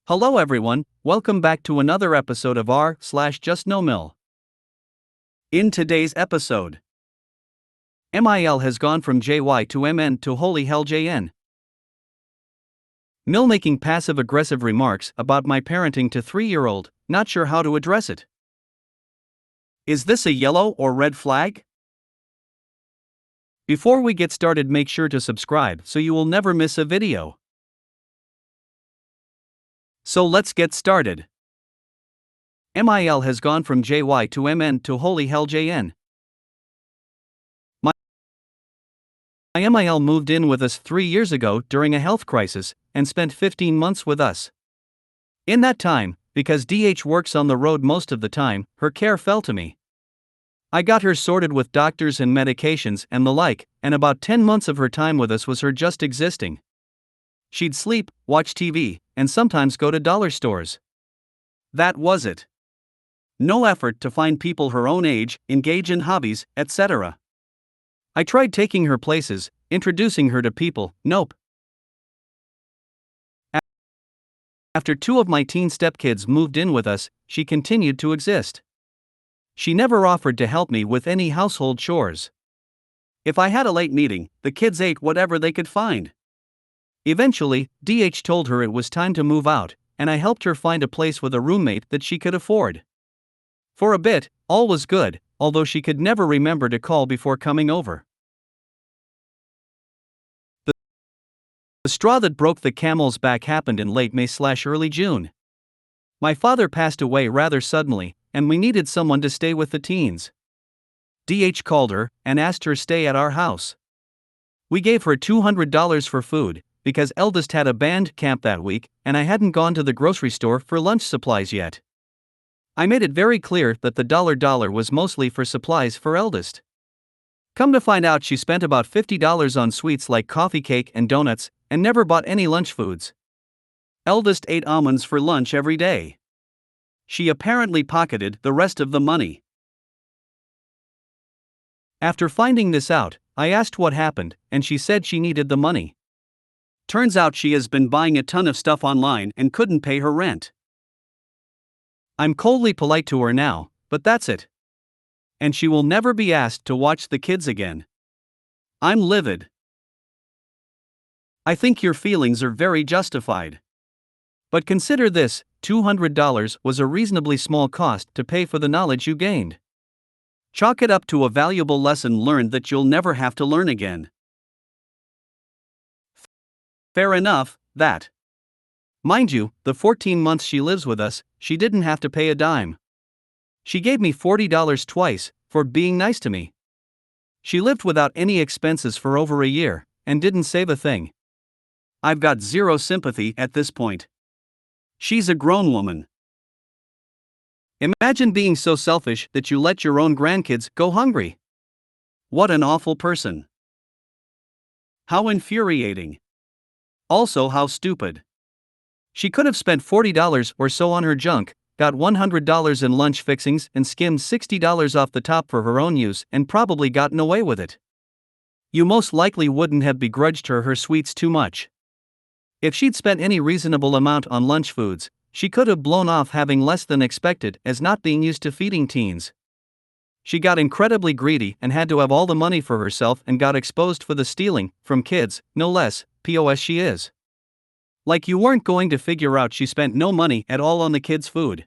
Hello everyone, welcome back to another episode of r/JustNoMil. In today's episode, MIL has gone from JY to MN to holy hell JN. Mil making passive-aggressive remarks about my parenting to 3-year-old, not sure how to address it. Is this a yellow or red flag? Before we get started, make sure to subscribe so you will never miss a video. So let's get started. MIL has gone from JY to MN to holy hell JN. My MIL moved in with us 3 years ago during a health crisis and spent 15 months with us. In that time, because DH works on the road most of the time, her care fell to me. I got her sorted with doctors and medications and the like, and about 10 months of her time with us was her just existing. She'd sleep, watch TV, and sometimes go to dollar stores. That was it. No effort to find people her own age, engage in hobbies, etc. I tried taking her places, introducing her to people, nope. After 2 of my teen stepkids moved in with us, she continued to exist. She never offered to help me with any household chores. If I had a late meeting, the kids ate whatever they could find. Eventually, DH told her it was time to move out, and I helped her find a place with a roommate that she could afford. For a bit, all was good, although she could never remember to call before coming over. The straw that broke the camel's back happened in late May/early June. My father passed away rather suddenly, and we needed someone to stay with the teens. DH called her and asked her to stay at our house. We gave her $200 for food, because eldest had a band camp that week, and I hadn't gone to the grocery store for lunch supplies yet. I made it very clear that the $1 was mostly for supplies for eldest. Come to find out, she spent about $50 on sweets like coffee cake and donuts, and never bought any lunch foods. Eldest ate almonds for lunch every day. She apparently pocketed the rest of the money. After finding this out, I asked what happened, and she said she needed the money. Turns out she has been buying a ton of stuff online and couldn't pay her rent. I'm coldly polite to her now, but that's it. And she will never be asked to watch the kids again. I'm livid. I think your feelings are very justified. But consider this, $200 was a reasonably small cost to pay for the knowledge you gained. Chalk it up to a valuable lesson learned that you'll never have to learn again. Fair enough, that. Mind you, the 14 months she lives with us, she didn't have to pay a dime. She gave me $40 twice, for being nice to me. She lived without any expenses for over a year, and didn't save a thing. I've got zero sympathy at this point. She's a grown woman. Imagine being so selfish that you let your own grandkids go hungry. What an awful person. How infuriating. Also, how stupid. She could have spent $40 or so on her junk, got $100 in lunch fixings, and skimmed $60 off the top for her own use, and probably gotten away with it. You most likely wouldn't have begrudged her sweets too much. If she'd spent any reasonable amount on lunch foods, she could have blown off having less than expected as not being used to feeding teens. She got incredibly greedy and had to have all the money for herself and got exposed for the stealing, from kids, no less, POS she is. Like you weren't going to figure out she spent no money at all on the kids' food.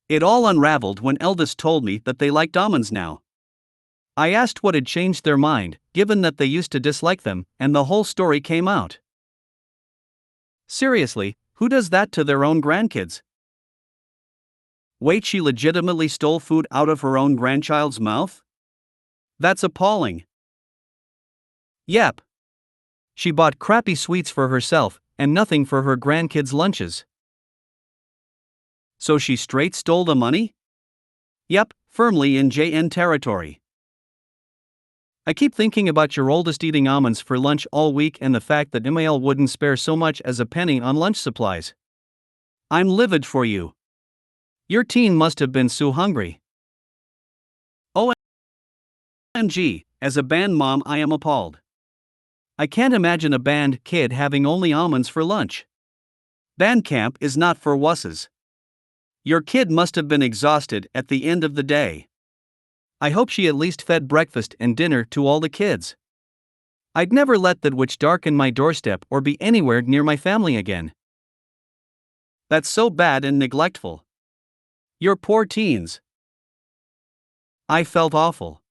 It all unraveled when eldest told me that they liked almonds now. I asked what had changed their mind, given that they used to dislike them, and the whole story came out. Seriously, who does that to their own grandkids? Wait, she legitimately stole food out of her own grandchild's mouth? That's appalling. Yep. She bought crappy sweets for herself, and nothing for her grandkids' lunches. So she straight stole the money? Yep, firmly in JN territory. I keep thinking about your oldest eating almonds for lunch all week and the fact that MIL wouldn't spare so much as a penny on lunch supplies. I'm livid for you. Your teen must have been so hungry. OMG, as a band mom I am appalled. I can't imagine a band kid having only almonds for lunch. Band camp is not for wusses. Your kid must have been exhausted at the end of the day. I hope she at least fed breakfast and dinner to all the kids. I'd never let that witch darken my doorstep or be anywhere near my family again. That's so bad and neglectful. Your poor teens. I felt awful.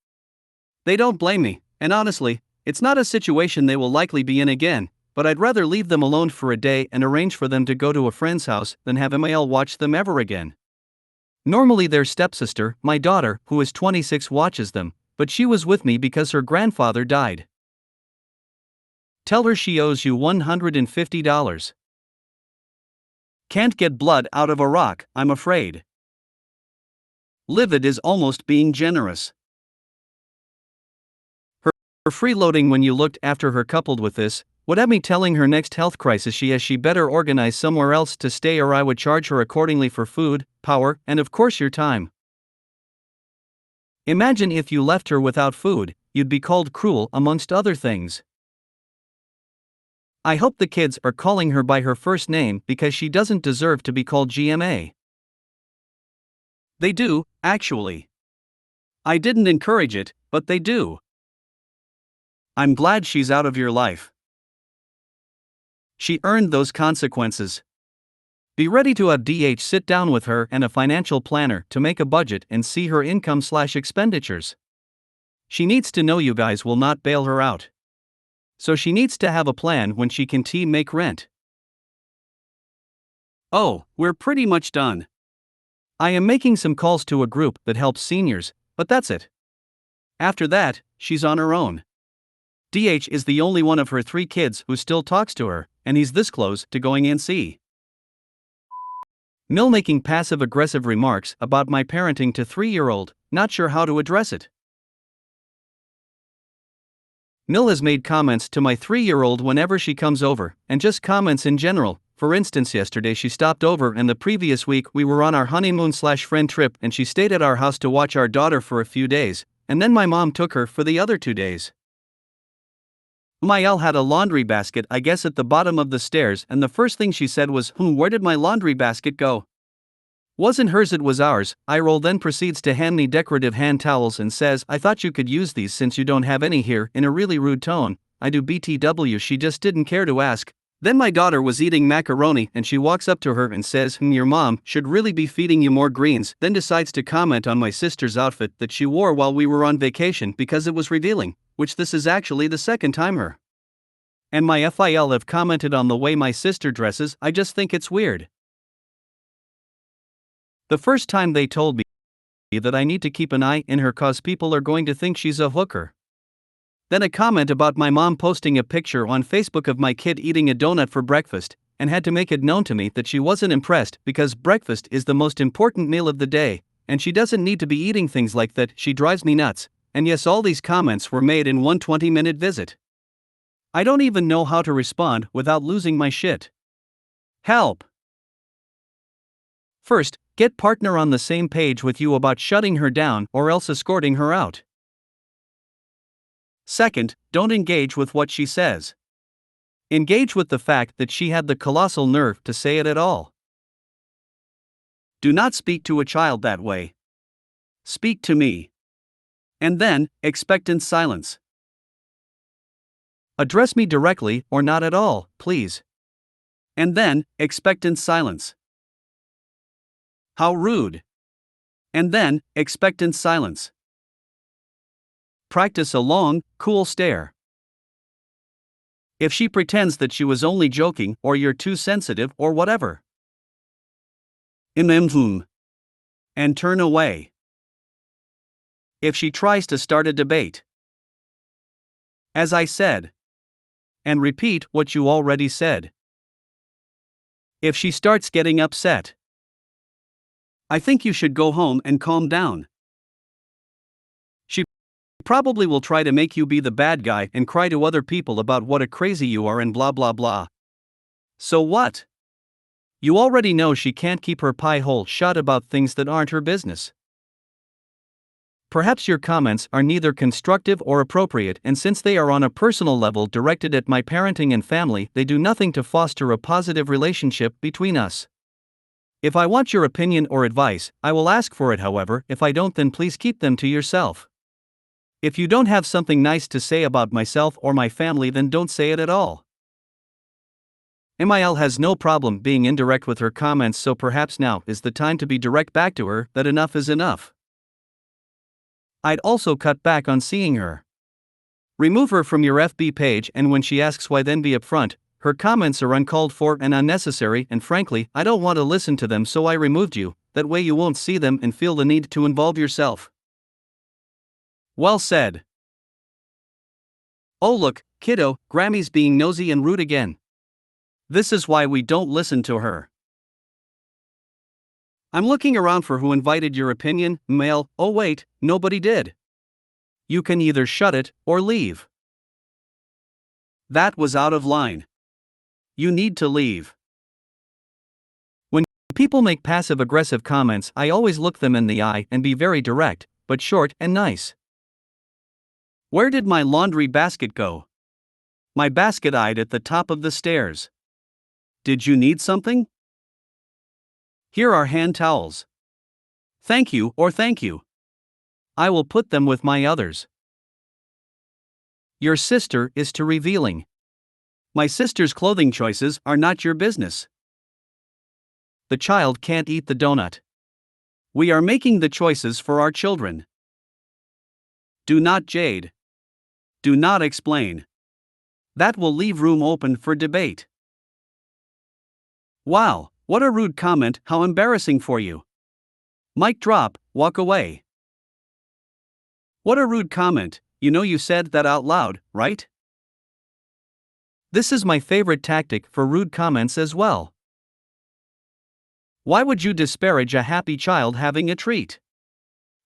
They don't blame me, and honestly, it's not a situation they will likely be in again, but I'd rather leave them alone for a day and arrange for them to go to a friend's house than have MIL watch them ever again. Normally their stepsister, my daughter, who is 26, watches them, but she was with me because her grandfather died. Tell her she owes you $150. Can't get blood out of a rock, I'm afraid. Livid is almost being generous. Her freeloading when you looked after her coupled with this would have me telling her next health crisis she better organize somewhere else to stay, or I would charge her accordingly for food, power, and of course your time. Imagine if you left her without food, you'd be called cruel amongst other things. I hope the kids are calling her by her first name because she doesn't deserve to be called GMA. They do, actually. I didn't encourage it, but they do. I'm glad she's out of your life. She earned those consequences. Be ready to have DH sit down with her and a financial planner to make a budget and see her income/expenditures. She needs to know you guys will not bail her out. So she needs to have a plan when she can make rent. Oh, we're pretty much done. I am making some calls to a group that helps seniors, but that's it. After that, she's on her own. DH is the only one of her 3 kids who still talks to her, and he's this close to going NC. Mil making passive-aggressive remarks about my parenting to 3-year-old, not sure how to address it. Mil has made comments to my 3-year-old whenever she comes over, and just comments in general. For instance, yesterday she stopped over, and the previous week we were on our honeymoon/friend trip and she stayed at our house to watch our daughter for a few days, and then my mom took her for the other 2 days. MIL had a laundry basket, I guess, at the bottom of the stairs, and the first thing she said was, where did my laundry basket go? Wasn't hers, it was ours. I roll, then proceeds to hand me decorative hand towels and says, I thought you could use these since you don't have any here, in a really rude tone. I do BTW, she just didn't care to ask. Then my daughter was eating macaroni and she walks up to her and says, your mom should really be feeding you more greens, then decides to comment on my sister's outfit that she wore while we were on vacation because it was revealing, which this is actually the second time her and my FIL have commented on the way my sister dresses. I just think it's weird. The first time they told me that I need to keep an eye on her cause people are going to think she's a hooker. Then a comment about my mom posting a picture on Facebook of my kid eating a donut for breakfast, and had to make it known to me that she wasn't impressed because breakfast is the most important meal of the day, and she doesn't need to be eating things like that. She drives me nuts. And yes, all these comments were made in one 20-minute visit. I don't even know how to respond without losing my shit. Help! First, get partner on the same page with you about shutting her down or else escorting her out. Second, don't engage with what she says. Engage with the fact that she had the colossal nerve to say it at all. Do not speak to a child that way. Speak to me. And then, expectant silence. Address me directly or not at all, please. And then, expectant silence. How rude. And then, expectant silence. Practice a long, cool stare. If she pretends that she was only joking or you're too sensitive or whatever, and turn away. If she tries to start a debate, as I said, and repeat what you already said. If she starts getting upset, I think you should go home and calm down. She probably will try to make you be the bad guy and cry to other people about what a crazy you are and blah blah blah. So what? You already know she can't keep her pie hole shut about things that aren't her business. Perhaps your comments are neither constructive or appropriate, and since they are on a personal level directed at my parenting and family, they do nothing to foster a positive relationship between us. If I want your opinion or advice, I will ask for it. However, if I don't, then please keep them to yourself. If you don't have something nice to say about myself or my family, then don't say it at all. MIL has no problem being indirect with her comments, so perhaps now is the time to be direct back to her that enough is enough. I'd also cut back on seeing her. Remove her from your FB page, and when she asks why, then be upfront. Her comments are uncalled for and unnecessary, and frankly, I don't want to listen to them, so I removed you. That way you won't see them and feel the need to involve yourself. Well said. Oh look, kiddo, Grammy's being nosy and rude again. This is why we don't listen to her. I'm looking around for who invited your opinion, MIL. Oh wait, nobody did. You can either shut it or leave. That was out of line. You need to leave. When people make passive-aggressive comments, I always look them in the eye and be very direct, but short and nice. Where did my laundry basket go? My basket eyed at the top of the stairs. Did you need something? Here are hand towels. Thank you or thank you. I will put them with my others. Your sister is too revealing. My sister's clothing choices are not your business. The child can't eat the donut. We are making the choices for our children. Do not jade. Do not explain. That will leave room open for debate. Wow, what a rude comment, how embarrassing for you. Mic drop, walk away. What a rude comment, you know you said that out loud, right? This is my favorite tactic for rude comments as well. Why would you disparage a happy child having a treat?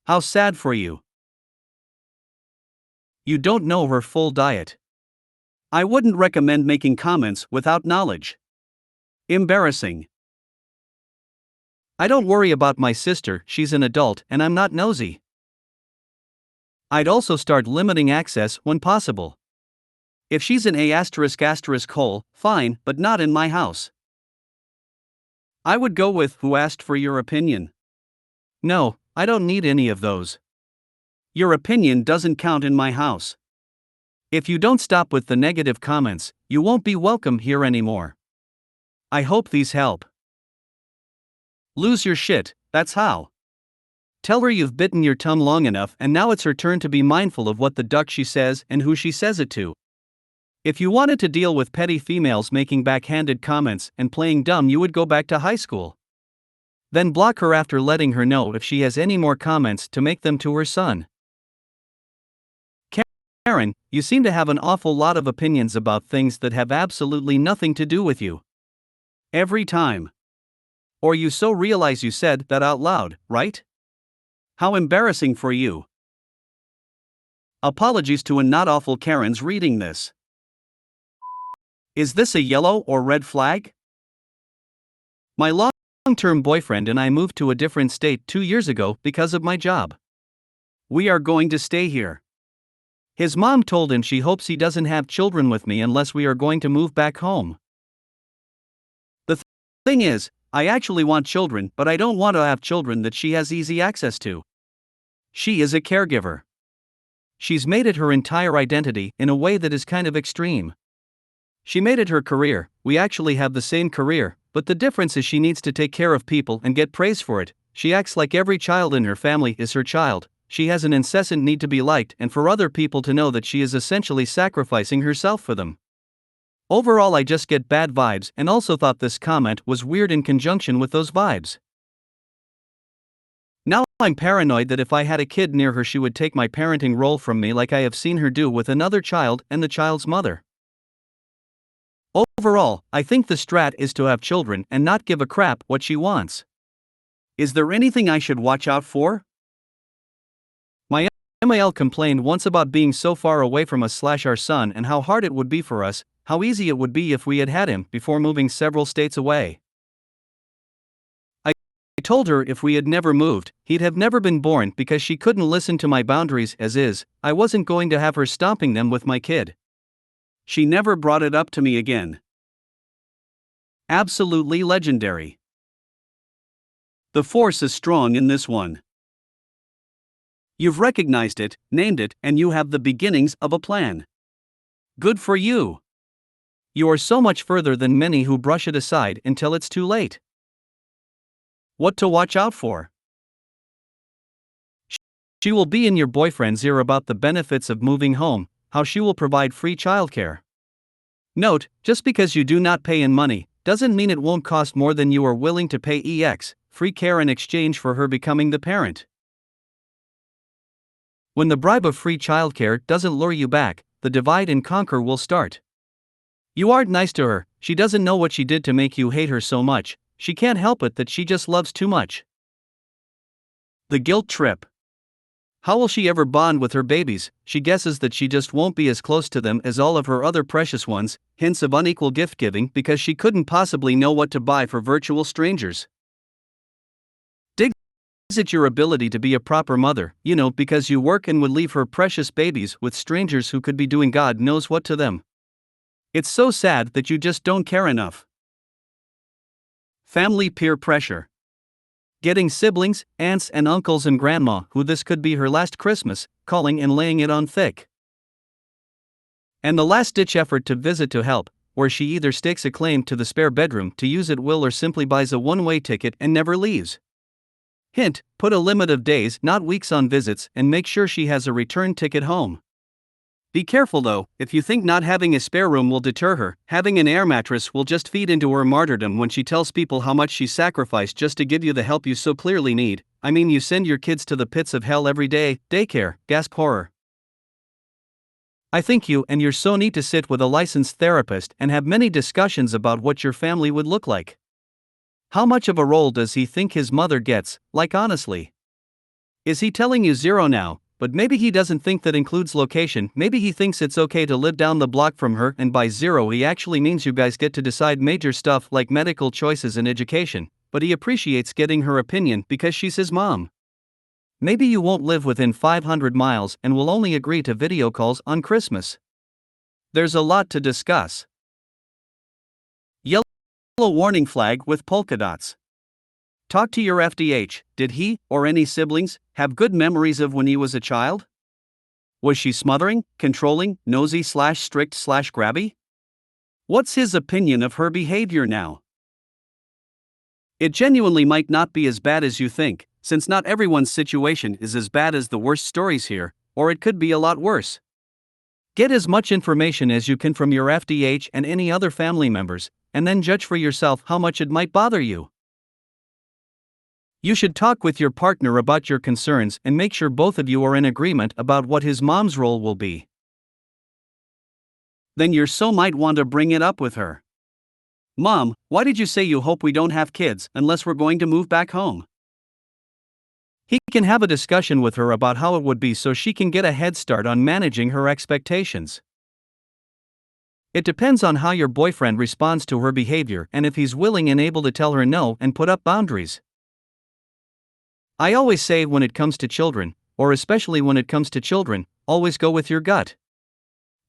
How sad for you. You don't know her full diet. I wouldn't recommend making comments without knowledge. Embarrassing. I don't worry about my sister, she's an adult and I'm not nosy. I'd also start limiting access when possible. If she's an A*** hole, fine, but not in my house. I would go with who asked for your opinion. No, I don't need any of those. Your opinion doesn't count in my house. If you don't stop with the negative comments, you won't be welcome here anymore. I hope these help. Lose your shit, that's how. Tell her you've bitten your tongue long enough and now it's her turn to be mindful of what the duck she says and who she says it to. If you wanted to deal with petty females making backhanded comments and playing dumb, you would go back to high school. Then block her after letting her know if she has any more comments to make them to her son. Karen, you seem to have an awful lot of opinions about things that have absolutely nothing to do with you. Every time. Or you so realize you said that out loud, right? How embarrassing for you. Apologies to a not awful Karens reading this. Is this a yellow or red flag? My long-term boyfriend and I moved to a different state 2 years ago because of my job. We are going to stay here. His mom told him she hopes he doesn't have children with me unless we are going to move back home. The thing is, I actually want children, but I don't want to have children that she has easy access to. She is a caregiver. She's made it her entire identity in a way that is kind of extreme. She made it her career. We actually have the same career, but the difference is she needs to take care of people and get praise for it. She acts like every child in her family is her child. She has an incessant need to be liked and for other people to know that she is essentially sacrificing herself for them. Overall, I just get bad vibes and also thought this comment was weird in conjunction with those vibes. Now I'm paranoid that if I had a kid near her, she would take my parenting role from me like I have seen her do with another child and the child's mother. Overall, I think the strat is to have children and not give a crap what she wants. Is there anything I should watch out for? My MIL complained once about being so far away from us/our son and how hard it would be for us, how easy it would be if we had had him before moving several states away. I told her if we had never moved, he'd have never been born because she couldn't listen to my boundaries as is. I wasn't going to have her stomping them with my kid. She never brought it up to me again. Absolutely legendary. The force is strong in this one. You've recognized it, named it, and you have the beginnings of a plan. Good for you. You are so much further than many who brush it aside until it's too late. What to watch out for? She will be in your boyfriend's ear about the benefits of moving home, how she will provide free childcare. Note, just because you do not pay in money, doesn't mean it won't cost more than you are willing to pay free care in exchange for her becoming the parent. When the bribe of free childcare doesn't lure you back, the divide and conquer will start. You aren't nice to her, she doesn't know what she did to make you hate her so much, she can't help it that she just loves too much. The guilt trip. How will she ever bond with her babies? She guesses that she just won't be as close to them as all of her other precious ones, hints of unequal gift giving because she couldn't possibly know what to buy for virtual strangers. Is it your ability to be a proper mother, because you work and would leave her precious babies with strangers who could be doing God knows what to them? It's so sad that you just don't care enough. Family peer pressure. Getting siblings, aunts and uncles and grandma who this could be her last Christmas, calling and laying it on thick. And the last-ditch effort to visit to help, where she either stakes a claim to the spare bedroom to use at will or simply buys a one-way ticket and never leaves. Hint, put a limit of days, not weeks on visits, and make sure she has a return ticket home. Be careful though, if you think not having a spare room will deter her, having an air mattress will just feed into her martyrdom when she tells people how much she sacrificed just to give you the help you so clearly need. I mean, you send your kids to the pits of hell every day, daycare, gasp horror. I think you and your so need to sit with a licensed therapist and have many discussions about what your family would look like. How much of a role does he think his mother gets, like honestly? Is he telling you 0 now, but maybe he doesn't think that includes location, maybe he thinks it's okay to live down the block from her, and by 0 he actually means you guys get to decide major stuff like medical choices and education, but he appreciates getting her opinion because she's his mom. Maybe you won't live within 500 miles and will only agree to video calls on Christmas. There's a lot to discuss. Yellow warning flag with polka dots. Talk to your FDH. Did he, or any siblings, have good memories of when he was a child? Was she smothering, controlling, nosy/strict/grabby? What's his opinion of her behavior now? It genuinely might not be as bad as you think, since not everyone's situation is as bad as the worst stories here, or it could be a lot worse. Get as much information as you can from your FDH and any other family members, and then judge for yourself how much it might bother you. You should talk with your partner about your concerns and make sure both of you are in agreement about what his mom's role will be. Then you so might want to bring it up with her. Mom, why did you say you hope we don't have kids unless we're going to move back home? He can have a discussion with her about how it would be so she can get a head start on managing her expectations. It depends on how your boyfriend responds to her behavior and if he's willing and able to tell her no and put up boundaries. I always say when it comes to children, or especially when it comes to children, always go with your gut.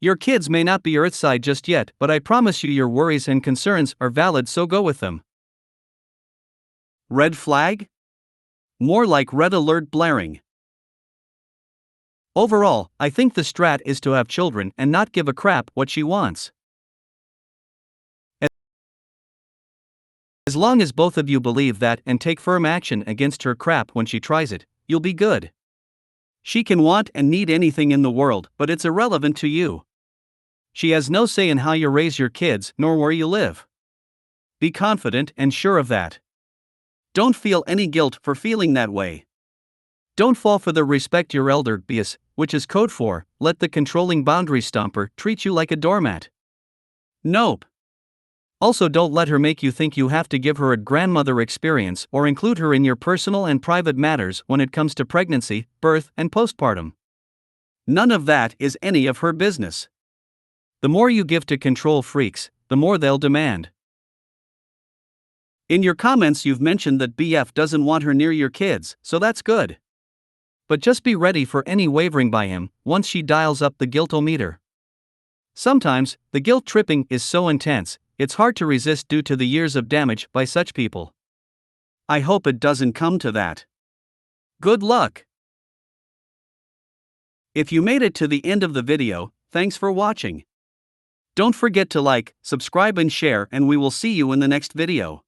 Your kids may not be earthside just yet, but I promise you your worries and concerns are valid, so go with them. Red flag? More like red alert blaring. Overall, I think the strat is to have children and not give a crap what she wants. As long as both of you believe that and take firm action against her crap when she tries it, you'll be good. She can want and need anything in the world, but it's irrelevant to you. She has no say in how you raise your kids, nor where you live. Be confident and sure of that. Don't feel any guilt for feeling that way. Don't fall for the respect your elder BS, which is code for, let the controlling boundary stomper treat you like a doormat. Nope. Also, don't let her make you think you have to give her a grandmother experience or include her in your personal and private matters when it comes to pregnancy, birth, and postpartum. None of that is any of her business. The more you give to control freaks, the more they'll demand. In your comments, you've mentioned that BF doesn't want her near your kids, so that's good. But just be ready for any wavering by him once she dials up the guilt-o-meter. Sometimes, the guilt tripping is so intense, it's hard to resist due to the years of damage by such people. I hope it doesn't come to that. Good luck! If you made it to the end of the video, thanks for watching. Don't forget to like, subscribe and share, and we will see you in the next video.